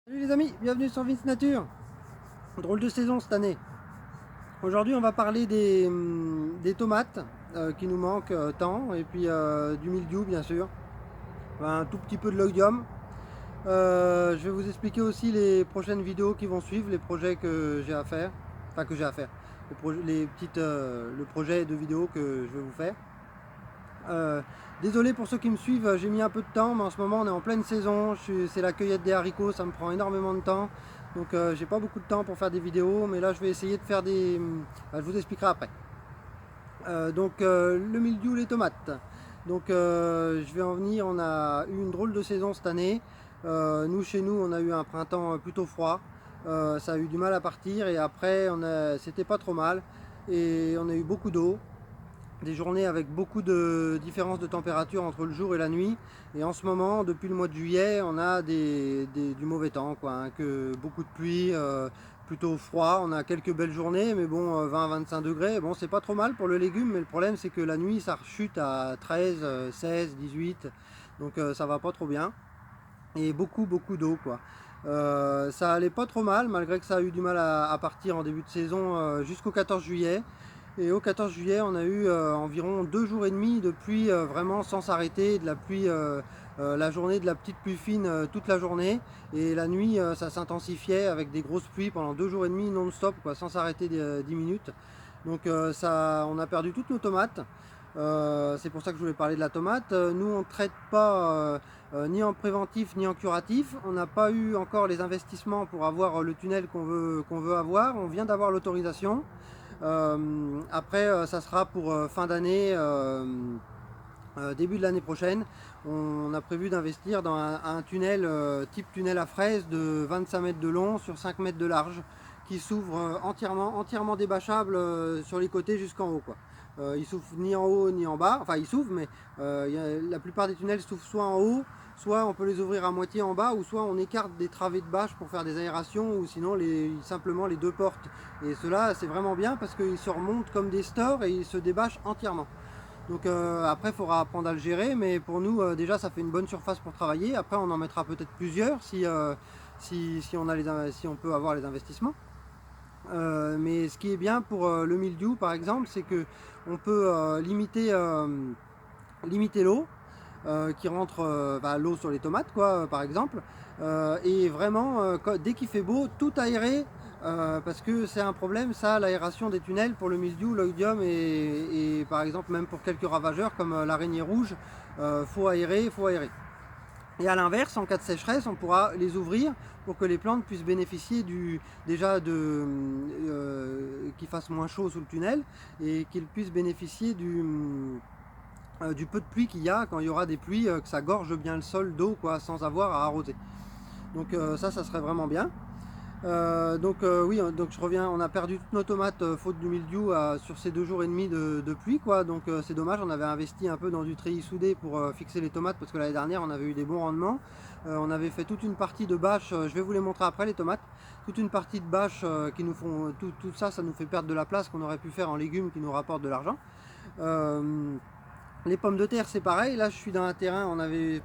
Salut les amis, bienvenue sur Vince Nature. Drôle de saison cette année. Aujourd'hui on va parler des tomates qui nous manquent tant, et puis du mildiou bien sûr, un tout petit peu de l'oïdium. Je vais vous expliquer aussi les prochaines vidéos qui vont suivre, les projets que j'ai à faire, enfin que j'ai à faire, le projet de vidéos que je vais vous faire. Euh, Désolé pour ceux qui me suivent, j'ai mis un peu de temps, mais en ce moment on est en pleine saison, c'est la cueillette des haricots, ça me prend énormément de temps, donc j'ai pas beaucoup de temps pour faire des vidéos, mais là je vais essayer de faire je vous expliquerai après. Le mildiou, les tomates. Je vais en venir, on a eu une drôle de saison cette année. Nous chez nous on a eu un printemps plutôt froid, ça a eu du mal à partir et après c'était pas trop mal et on a eu beaucoup d'eau, des journées avec beaucoup de différences de température entre le jour et la nuit. Et en ce moment, depuis le mois de juillet, on a du mauvais temps, quoi, hein, beaucoup de pluie, plutôt froid. On a quelques belles journées, mais bon, 20-25 degrés. Bon, c'est pas trop mal pour le légume, mais le problème, c'est que la nuit, ça rechute à 13, 16, 18. Donc ça va pas trop bien. Et beaucoup d'eau, quoi. Ça allait pas trop mal, malgré que ça a eu du mal à partir en début de saison jusqu'au 14 juillet. Et au 14 juillet, on a eu environ 2 jours et demi de pluie vraiment sans s'arrêter, de la pluie la journée, de la petite pluie fine toute la journée. Et la nuit, ça s'intensifiait avec des grosses pluies pendant 2 jours et demi non-stop, quoi, sans s'arrêter 10 minutes. On a perdu toutes nos tomates. C'est pour ça que je voulais parler de la tomate. Nous, on ne traite pas ni en préventif ni en curatif. On n'a pas eu encore les investissements pour avoir le tunnel qu'on veut avoir. On vient d'avoir l'autorisation. Après, ça sera pour fin d'année, début de l'année prochaine. On a prévu d'investir dans un tunnel type tunnel à fraises de 25 mètres de long sur 5 mètres de large qui s'ouvre entièrement débâchable sur les côtés jusqu'en haut, quoi. Il s'ouvre ni en haut ni en bas, enfin il s'ouvre, mais la plupart des tunnels s'ouvrent soit en haut, soit on peut les ouvrir à moitié en bas, ou soit on écarte des travées de bâche pour faire des aérations, ou sinon simplement les deux portes. Et cela c'est vraiment bien parce qu'ils se remontent comme des stores et ils se débâchent entièrement. Après il faudra apprendre à le gérer, mais pour nous déjà ça fait une bonne surface pour travailler. Après on en mettra peut-être plusieurs si on peut avoir les investissements. Mais ce qui est bien pour le mildiou par exemple, c'est que on peut limiter l'eau qui rentre, l'eau sur les tomates, quoi, par exemple. Et vraiment, dès qu'il fait beau, tout aérer, parce que c'est un problème, ça, l'aération des tunnels pour le mildiou, l'oïdium et par exemple même pour quelques ravageurs comme l'araignée rouge, faut aérer, faut aérer. Et à l'inverse, en cas de sécheresse, on pourra les ouvrir pour que les plantes puissent bénéficier qu'il fasse moins chaud sous le tunnel et qu'ils puissent bénéficier du peu de pluie qu'il y a quand il y aura des pluies, que ça gorge bien le sol d'eau, quoi, sans avoir à arroser. Ça serait vraiment bien. Oui, donc je reviens, on a perdu toutes nos tomates faute du mildiou sur ces 2 jours et demi de pluie, quoi. C'est dommage, on avait investi un peu dans du treillis soudé pour fixer les tomates parce que l'année dernière on avait eu des bons rendements. On avait fait toute une partie de bâches, je vais vous les montrer après les tomates, toute une partie de bâches qui nous font, tout ça, ça nous fait perdre de la place qu'on aurait pu faire en légumes qui nous rapportent de l'argent. Les pommes de terre c'est pareil, là je suis dans un terrain,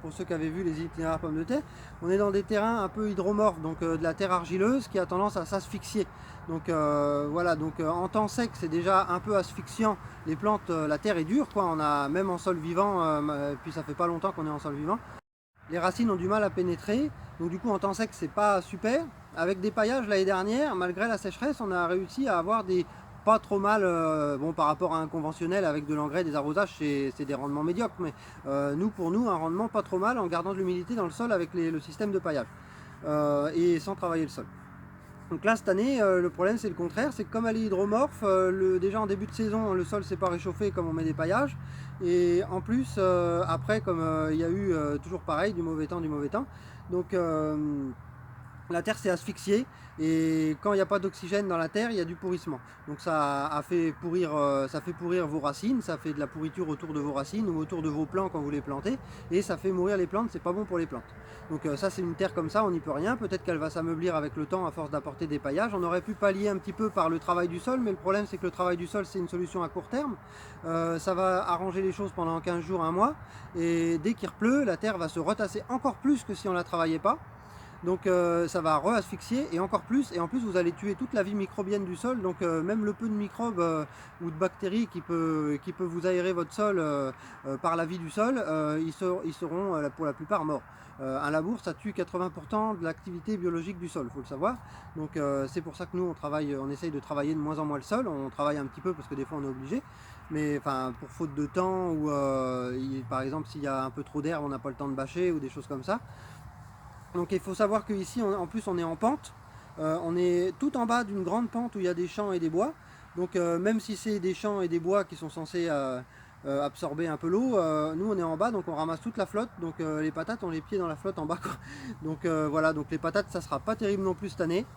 pour ceux qui avaient vu les itinéraires pommes de terre, on est dans des terrains un peu hydromorphes, donc de la terre argileuse qui a tendance à s'asphyxier. En temps sec c'est déjà un peu asphyxiant, les plantes, la terre est dure, quoi, on a même en sol vivant, puis ça fait pas longtemps qu'on est en sol vivant, les racines ont du mal à pénétrer, donc du coup en temps sec c'est pas super. Avec des paillages l'année dernière, malgré la sécheresse, on a réussi à avoir des pas trop mal, bon, par rapport à un conventionnel avec de l'engrais, des arrosages, c'est des rendements médiocres, mais pour nous un rendement pas trop mal en gardant de l'humidité dans le sol avec le système de paillage et sans travailler le sol. Donc là cette année le problème c'est le contraire, c'est que comme elle est hydromorphe, déjà en début de saison le sol s'est pas réchauffé comme on met des paillages, et en plus après comme il y a eu toujours pareil du mauvais temps, donc la terre s'est asphyxiée, et quand il n'y a pas d'oxygène dans la terre, il y a du pourrissement. Donc ça fait pourrir vos racines, ça fait de la pourriture autour de vos racines ou autour de vos plants quand vous les plantez, et ça fait mourir les plantes, c'est pas bon pour les plantes. Ça c'est une terre comme ça, on n'y peut rien, peut-être qu'elle va s'ameublir avec le temps à force d'apporter des paillages. On aurait pu pallier un petit peu par le travail du sol, mais le problème c'est que le travail du sol c'est une solution à court terme. Ça va arranger les choses pendant 15 jours, un mois, et dès qu'il pleut, la terre va se retasser encore plus que si on la travaillait pas. donc ça va re-asphyxier et encore plus, et en plus vous allez tuer toute la vie microbienne du sol, donc même le peu de microbes ou de bactéries qui peut vous aérer votre sol par la vie du sol, ils seront pour la plupart morts. Un labour, ça tue 80% de l'activité biologique du sol, il faut le savoir. Donc c'est pour ça que nous on essaye de travailler de moins en moins le sol. On travaille un petit peu parce que des fois on est obligé, mais enfin pour faute de temps ou par exemple s'il y a un peu trop d'herbe, on n'a pas le temps de bâcher ou des choses comme ça. Donc il faut savoir qu'ici en plus on est en pente. On est tout en bas d'une grande pente où il y a des champs et des bois. Donc même si c'est des champs et des bois qui sont censés absorber un peu l'eau, nous on est en bas, donc on ramasse toute la flotte. Donc les patates, on les pieds dans la flotte en bas, quoi. Donc voilà, donc les patates ça sera pas terrible non plus cette année.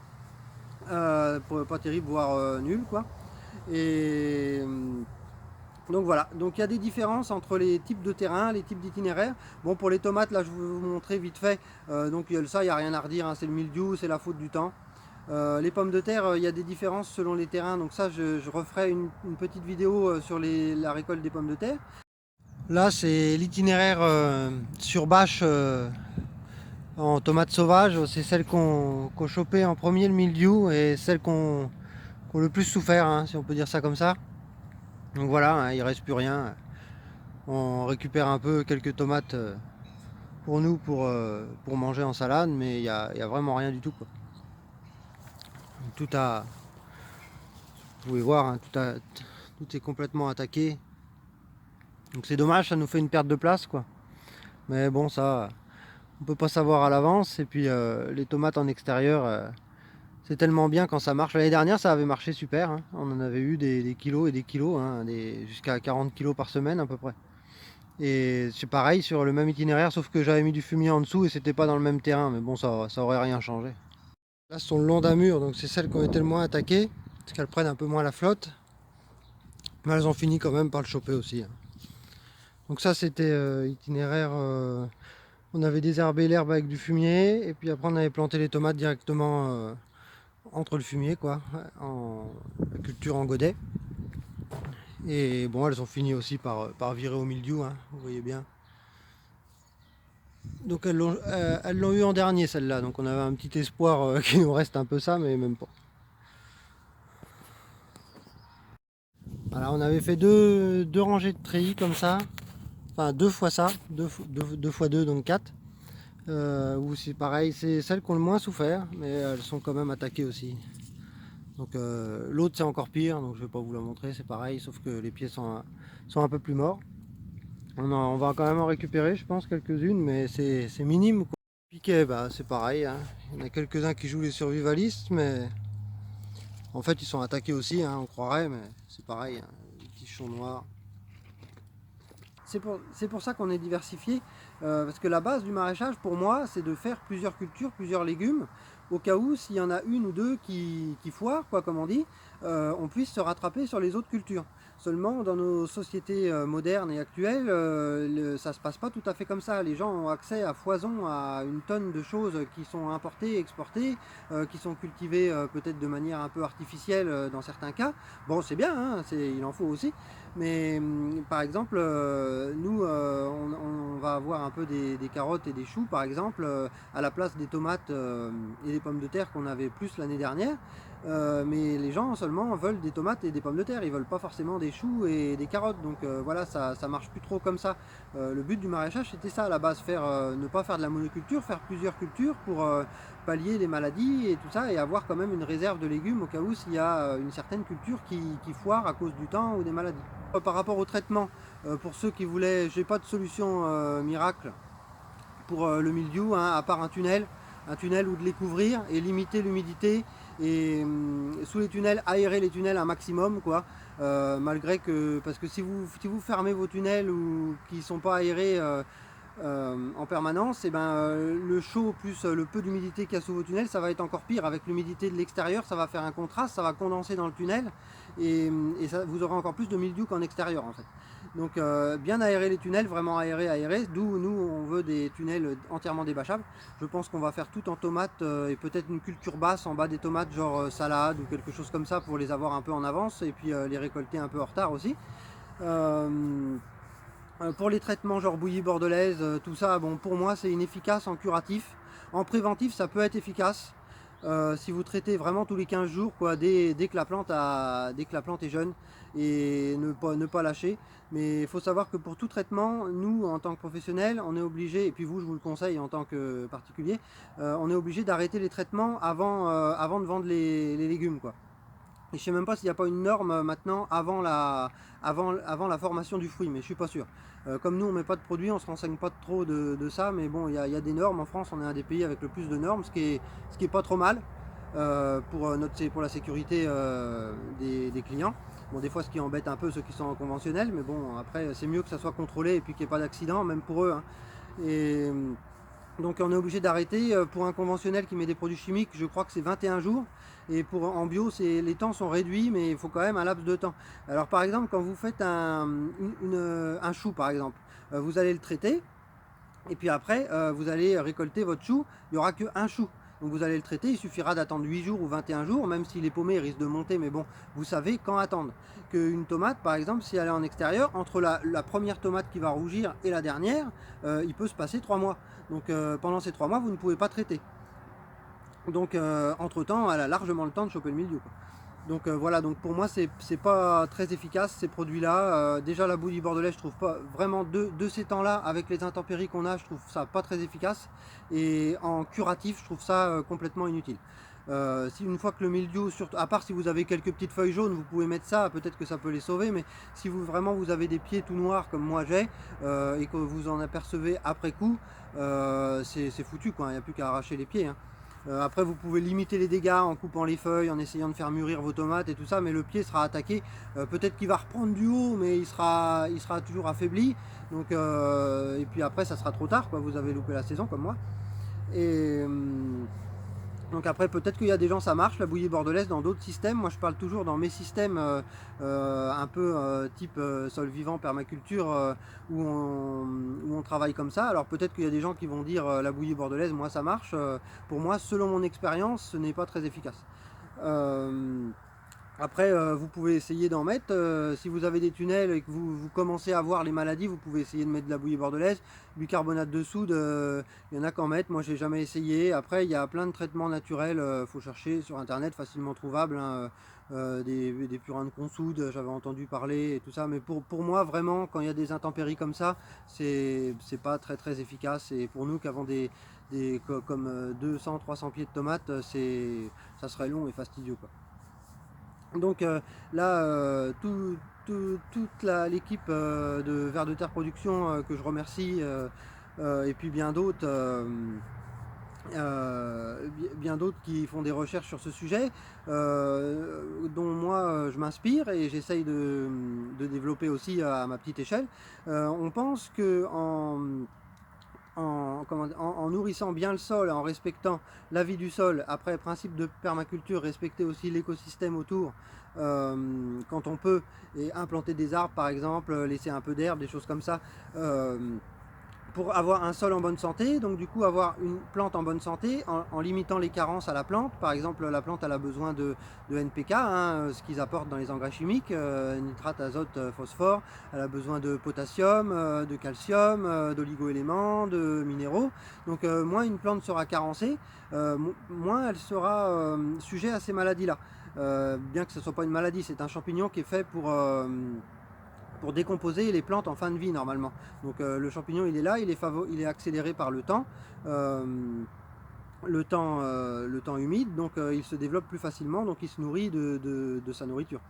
Pas terrible, voire nul, quoi. Et donc voilà, donc il y a des différences entre les types de terrain, les types d'itinéraires. Bon, pour les tomates, là je vais vous montrer vite fait. Donc ça, il n'y a rien à redire, hein, c'est le mildiou, c'est la faute du temps. Les pommes de terre, il y a des différences selon les terrains, donc ça je referai une petite vidéo sur la récolte des pommes de terre. Là c'est l'itinéraire sur bâche en tomates sauvages, c'est celle qu'on chopait en premier, le mildiou, et celle qu'on le plus souffert, hein, si on peut dire ça comme ça. Donc voilà, hein, il reste plus rien. On récupère un peu quelques tomates pour nous, pour manger en salade, mais il y a vraiment rien du tout, quoi. Tout a, vous pouvez voir, hein, tout est complètement attaqué. Donc c'est dommage, ça nous fait une perte de place, quoi. Mais bon, ça, on peut pas savoir à l'avance. Et puis les tomates en extérieur, c'est tellement bien quand ça marche. L'année dernière, ça avait marché super, hein. On en avait eu des kilos et des kilos, hein, jusqu'à 40 kilos par semaine à peu près. Et c'est pareil sur le même itinéraire, sauf que j'avais mis du fumier en dessous et c'était pas dans le même terrain. Mais bon, ça aurait rien changé. Là, ce sont le long d'un mur, donc c'est celles qui ont été le moins attaquées, parce qu'elles prennent un peu moins la flotte. Mais elles ont fini quand même par le choper aussi, hein. Donc ça, c'était itinéraire. On avait désherbé l'herbe avec du fumier, et puis après on avait planté les tomates directement entre le fumier, quoi, en culture en godet. Et bon, elles ont fini aussi par virer au mildiou, hein, vous voyez bien. Donc elles l'ont eu en dernier, celle-là, donc on avait un petit espoir qu'il nous reste un peu ça, mais même pas. Voilà, on avait fait deux rangées de treillis comme ça, enfin deux fois ça, deux fois deux, donc 4. Où c'est pareil, c'est celles qui ont le moins souffert, mais elles sont quand même attaquées aussi. Donc l'autre c'est encore pire, donc je vais pas vous la montrer, c'est pareil, sauf que les pieds sont un peu plus morts. On va quand même en récupérer, je pense, quelques-unes, mais c'est minime, quoi. Piquet, bah, c'est pareil, hein. Il y en a quelques-uns qui jouent les survivalistes, mais en fait ils sont attaqués aussi, hein, on croirait, mais c'est pareil, hein, les petits champs noirs. C'est pour ça qu'on est diversifié, parce que la base du maraîchage pour moi c'est de faire plusieurs cultures, plusieurs légumes, au cas où s'il y en a une ou deux qui foirent, quoi, comme on dit, on puisse se rattraper sur les autres cultures. Seulement dans nos sociétés modernes et actuelles, ça ne se passe pas tout à fait comme ça. Les gens ont accès à foison à une tonne de choses qui sont importées, exportées, qui sont cultivées peut-être de manière un peu artificielle dans certains cas. Bon, c'est bien, hein, il en faut aussi. Mais par exemple, nous, on va avoir un peu des carottes et des choux, par exemple, à la place des tomates et des pommes de terre qu'on avait plus l'année dernière. Mais les gens seulement veulent des tomates et des pommes de terre, ils veulent pas forcément des choux et des carottes. Donc voilà, ça marche plus trop comme ça. Le but du maraîchage, c'était ça à la base, ne pas faire de la monoculture, faire plusieurs cultures pour pallier les maladies et tout ça, et avoir quand même une réserve de légumes au cas où s'il y a une certaine culture qui foire à cause du temps ou des maladies. Par rapport au traitement, pour ceux qui voulaient, j'ai pas de solution miracle pour le mildiou, hein, à part un tunnel ou de les couvrir et limiter l'humidité, et sous les tunnels, aérer les tunnels un maximum, quoi. Malgré que, parce que si vous fermez vos tunnels ou qui ne sont pas aérés en permanence, et ben, le chaud plus le peu d'humidité qu'il y a sous vos tunnels, ça va être encore pire. Avec l'humidité de l'extérieur, ça va faire un contraste, ça va condenser dans le tunnel, et ça, vous aurez encore plus de mildiou qu'en extérieur, en fait. Donc bien aérer les tunnels, vraiment aérer, d'où nous on veut des tunnels entièrement débâchables. Je pense qu'on va faire tout en tomates et peut-être une culture basse en bas des tomates, genre salade ou quelque chose comme ça, pour les avoir un peu en avance et puis les récolter un peu en retard aussi. Pour les traitements genre bouillie bordelaise, tout ça, bon, pour moi c'est inefficace en curatif. En préventif, ça peut être efficace. Si vous traitez vraiment tous les 15 jours, quoi, dès que la plante est jeune, et ne pas lâcher. Mais il faut savoir que pour tout traitement, nous, en tant que professionnels, on est obligé, et puis vous, je vous le conseille en tant que particulier, on est obligé d'arrêter les traitements avant de vendre les légumes, quoi. Et je sais même pas s'il n'y a pas une norme maintenant avant la formation du fruit, mais je suis pas sûr. Comme nous on met pas de produits, on se renseigne pas trop de ça, mais bon, il y a des normes. En France, on est un des pays avec le plus de normes, ce qui est pas trop mal pour la sécurité des clients. Bon, des fois, ce qui embête un peu ceux qui sont en conventionnel, mais bon, après, c'est mieux que ça soit contrôlé et puis qu'il n'y ait pas d'accident, même pour eux, hein. Et donc on est obligé d'arrêter. Pour un conventionnel qui met des produits chimiques, je crois que c'est 21 jours. Et en bio, les temps sont réduits, mais il faut quand même un laps de temps. Alors par exemple, quand vous faites un chou, par exemple, vous allez le traiter, et puis après, vous allez récolter votre chou, il n'y aura qu'un chou. Donc vous allez le traiter, il suffira d'attendre 8 jours ou 21 jours, même si les paumés risquent de monter, mais bon, vous savez quand attendre. Qu'une tomate, par exemple, si elle est en extérieur, entre la première tomate qui va rougir et la dernière, il peut se passer 3 mois. Donc pendant ces 3 mois, vous ne pouvez pas traiter. Donc entre temps, elle a largement le temps de choper le mildiou, quoi. Donc voilà, donc pour moi c'est pas très efficace ces produits-là. Déjà la bouillie bordelaise, je trouve pas vraiment de ces temps-là, avec les intempéries qu'on a, je trouve ça pas très efficace. Et en curatif, je trouve ça complètement inutile. Si une fois que le mildiou, surtout, à part si vous avez quelques petites feuilles jaunes, vous pouvez mettre ça, peut-être que ça peut les sauver, mais si vous avez des pieds tout noirs comme moi j'ai, et que vous en apercevez après coup, c'est foutu, quoi. Il n'y a plus qu'à arracher les pieds, hein. Après vous pouvez limiter les dégâts en coupant les feuilles, en essayant de faire mûrir vos tomates et tout ça, mais le pied sera attaqué. Peut-être qu'il va reprendre du haut, mais il sera toujours affaibli. Donc, et puis après ça sera trop tard, quoi. Vous avez loupé la saison comme moi. Et donc après peut-être qu'il y a des gens ça marche la bouillie bordelaise dans d'autres systèmes. Moi je parle toujours dans mes systèmes un peu type sol vivant, permaculture, où on travaille comme ça. Alors peut-être qu'il y a des gens qui vont dire la bouillie bordelaise, moi ça marche. Pour moi, selon mon expérience, ce n'est pas très efficace. Après, vous pouvez essayer d'en mettre. Si vous avez des tunnels et que vous commencez à voir les maladies, vous pouvez essayer de mettre de la bouillie bordelaise, bicarbonate de soude. Il y en a qu'en mettre. Moi, j'ai jamais essayé. Après, il y a plein de traitements naturels. Faut chercher sur internet, facilement trouvables, hein. Des purins de consoude, j'avais entendu parler et tout ça. Mais pour moi, vraiment, quand il y a des intempéries comme ça, c'est pas très très efficace. Et pour nous qui avons comme 200-300 pieds de tomates, ça serait long et fastidieux, quoi. Donc là, toute l'équipe de Vers de Terre Production, que je remercie, et puis bien d'autres qui font des recherches sur ce sujet, dont moi je m'inspire et j'essaye de développer aussi à ma petite échelle. On pense que en nourrissant bien le sol, en respectant la vie du sol, après principe de permaculture, respecter aussi l'écosystème autour, quand on peut, et implanter des arbres par exemple, laisser un peu d'herbe, des choses comme ça, pour avoir un sol en bonne santé. Donc du coup avoir une plante en bonne santé en limitant les carences à la plante. Par exemple, la plante elle a besoin de NPK, hein, ce qu'ils apportent dans les engrais chimiques, nitrate, azote, phosphore. Elle a besoin de potassium, de calcium, d'oligo-éléments, de minéraux. Donc moins une plante sera carencée, moins elle sera sujet à ces maladies là. Bien que ce ne soit pas une maladie, c'est un champignon qui est fait pour décomposer les plantes en fin de vie normalement. Donc le champignon il est là, il est accéléré par le temps humide, donc il se développe plus facilement, donc il se nourrit de sa nourriture.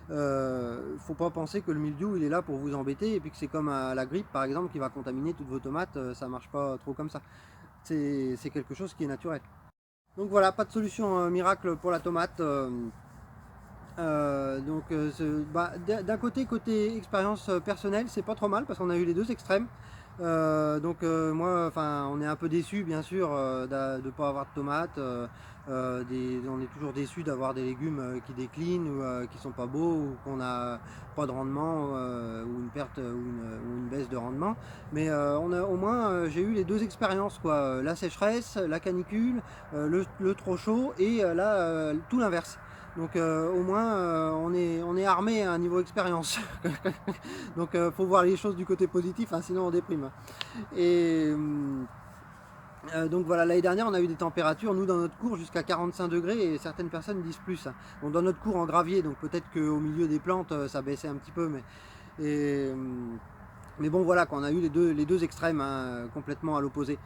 Faut pas penser que le mildiou il est là pour vous embêter et puis que c'est comme la grippe par exemple qui va contaminer toutes vos tomates. Ça marche pas trop comme ça. C'est quelque chose qui est naturel. Donc voilà, pas de solution miracle pour la tomate. D'un côté expérience personnelle, c'est pas trop mal parce qu'on a eu les deux extrêmes. Moi, enfin, on est un peu déçu bien sûr de ne pas avoir de tomates. On est toujours déçu d'avoir des légumes qui déclinent ou qui sont pas beaux ou qu'on n'a pas de rendement ou une perte ou une baisse de rendement. Mais au moins j'ai eu les deux expériences, quoi. La sécheresse, la canicule, le trop chaud et là tout l'inverse. Donc au moins on est armé à un niveau expérience. Donc faut voir les choses du côté positif, hein, sinon on déprime. Et Donc voilà, l'année dernière on a eu des températures, nous dans notre cours, jusqu'à 45 degrés et certaines personnes disent plus. Bon, dans notre cours en gravier, donc peut-être qu'au milieu des plantes ça baissait un petit peu, mais bon voilà, on a eu les deux extrêmes, hein, complètement à l'opposé.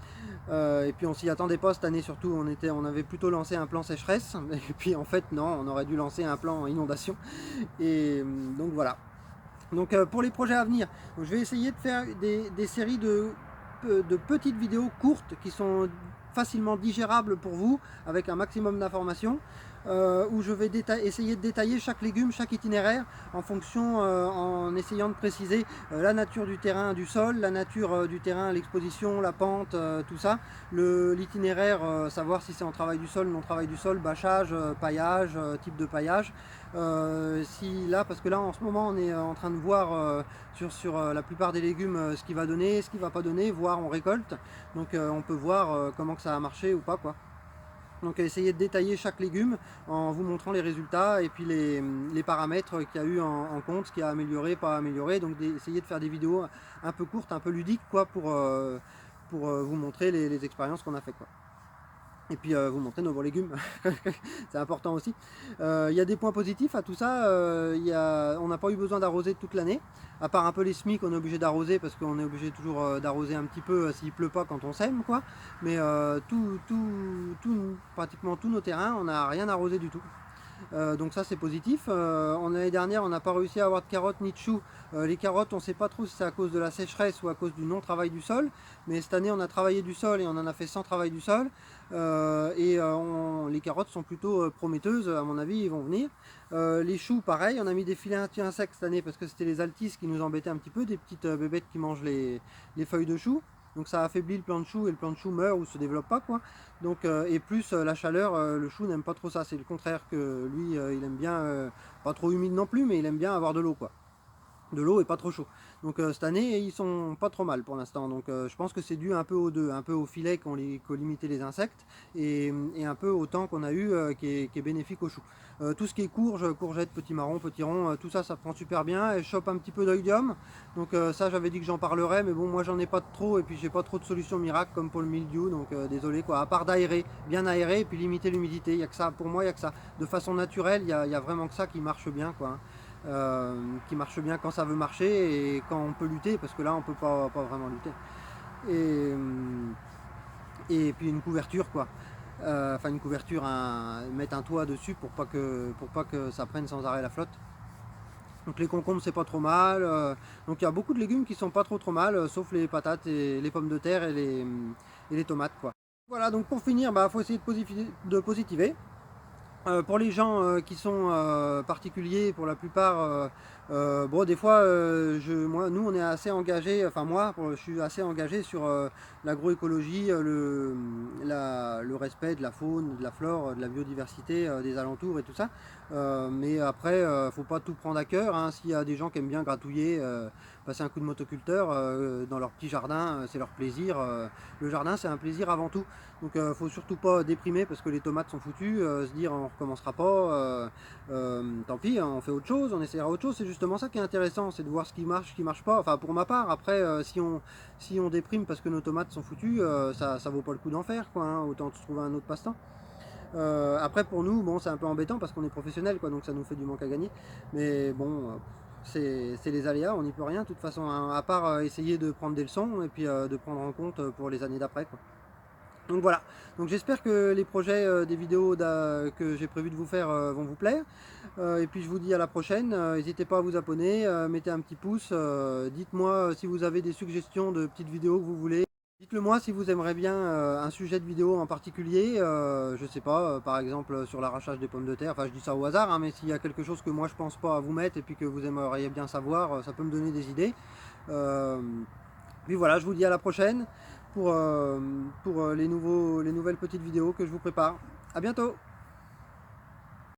Et puis on s'y attendait pas cette année, surtout on avait plutôt lancé un plan sécheresse, et puis en fait non, on aurait dû lancer un plan inondation. Et donc voilà. Donc pour les projets à venir, je vais essayer de faire des séries de petites vidéos courtes qui sont facilement digérables pour vous, avec un maximum d'informations, où je vais essayer de détailler chaque légume, chaque itinéraire, en fonction, en essayant de préciser la nature du terrain, du sol, la nature du terrain, l'exposition, la pente, tout ça, l'itinéraire, savoir si c'est en travail du sol, non travail du sol, bâchage, paillage, type de paillage. Si là, parce que là en ce moment on est en train de voir sur la plupart des légumes ce qui va donner, ce qui va pas donner, voire on récolte, donc on peut voir comment que ça a marché ou pas, quoi. Donc essayer de détailler chaque légume en vous montrant les résultats et puis les paramètres qu'il y a eu en compte, ce qui a amélioré, pas amélioré, donc essayer de faire des vidéos un peu courtes, un peu ludiques, quoi, pour vous montrer les expériences qu'on a fait, quoi. Et puis vous montrer nos bons légumes, c'est important aussi. Il y a des points positifs à tout ça, on n'a pas eu besoin d'arroser toute l'année, à part un peu les semis qu'on est obligé d'arroser, parce qu'on est obligé toujours d'arroser un petit peu s'il pleut pas quand on sème, quoi. Mais pratiquement tous nos terrains, on n'a rien arrosé du tout. Donc ça c'est positif. L'année dernière on n'a pas réussi à avoir de carottes ni de choux. Les carottes on ne sait pas trop si c'est à cause de la sécheresse ou à cause du non-travail du sol, mais cette année on a travaillé du sol et on en a fait sans travail du sol, les carottes sont plutôt prometteuses, à mon avis ils vont venir. Les choux pareil, on a mis des filets anti-insectes cette année parce que c'était les altises qui nous embêtaient un petit peu, des petites bébêtes qui mangent les feuilles de choux. Donc ça affaiblit le plant de chou et le plant de chou meurt ou se développe pas, quoi. Donc, et plus la chaleur, le chou n'aime pas trop ça, c'est le contraire que lui, il aime bien, pas trop humide non plus, mais il aime bien avoir de l'eau, quoi. De l'eau et pas trop chaud. Donc cette année ils sont pas trop mal pour l'instant, donc je pense que c'est dû un peu aux deux, un peu au filet qu'on limité les insectes et un peu au temps qu'on a eu qui est bénéfique aux choux. Tout ce qui est courge, courgettes, petits marrons, petits ronds, tout ça ça prend super bien, elle chope un petit peu d'oïdium, donc ça j'avais dit que j'en parlerais, mais bon moi j'en ai pas trop et puis j'ai pas trop de solutions miracles comme pour le mildiou, donc désolé, quoi, à part d'aérer, bien aérer et puis limiter l'humidité, il y a que ça, pour moi il y a que ça, de façon naturelle il y a vraiment que ça qui marche bien, quoi. Qui marche bien quand ça veut marcher et quand on peut lutter, parce que là on peut pas vraiment lutter. Et puis une couverture, quoi. Enfin une couverture, mettre un toit dessus pour pas que ça prenne sans arrêt la flotte. Donc les concombres c'est pas trop mal, donc il y a beaucoup de légumes qui sont pas trop mal, sauf les patates et les pommes de terre et les tomates, quoi. Voilà, donc pour finir, faut essayer de positiver. Pour les gens qui sont particuliers, pour la plupart, bon, des fois, nous on est assez engagé, enfin moi, je suis assez engagé sur l'agroécologie, le respect de la faune, de la flore, de la biodiversité des alentours et tout ça. Mais après, faut pas tout prendre à cœur, hein. S'il y a des gens qui aiment bien gratouiller, passer un coup de motoculteur dans leur petit jardin, c'est leur plaisir. Le jardin c'est un plaisir avant tout. Donc faut surtout pas déprimer parce que les tomates sont foutues, se dire on recommencera pas, tant pis, hein, on fait autre chose, on essaiera autre chose. C'est justement ça qui est intéressant, c'est de voir ce qui marche pas. Enfin pour ma part, après si on déprime parce que nos tomates sont foutues, ça vaut pas le coup d'en faire, quoi, hein. Autant se trouver un autre passe-temps. Après pour nous, bon c'est un peu embêtant parce qu'on est professionnel, quoi, donc ça nous fait du manque à gagner. Mais bon, c'est les aléas, on n'y peut rien de toute façon, hein, à part essayer de prendre des leçons et puis de prendre en compte pour les années d'après, quoi. Donc voilà, donc j'espère que les projets des vidéos que j'ai prévu de vous faire vont vous plaire. Et puis je vous dis à la prochaine, n'hésitez pas à vous abonner, mettez un petit pouce, dites-moi si vous avez des suggestions de petites vidéos que vous voulez. Dites-le moi si vous aimeriez bien un sujet de vidéo en particulier, je sais pas, par exemple sur l'arrachage des pommes de terre, enfin je dis ça au hasard, hein, mais s'il y a quelque chose que moi je pense pas à vous mettre et puis que vous aimeriez bien savoir, ça peut me donner des idées. Puis voilà, je vous dis à la prochaine pour les nouvelles petites vidéos que je vous prépare. À bientôt!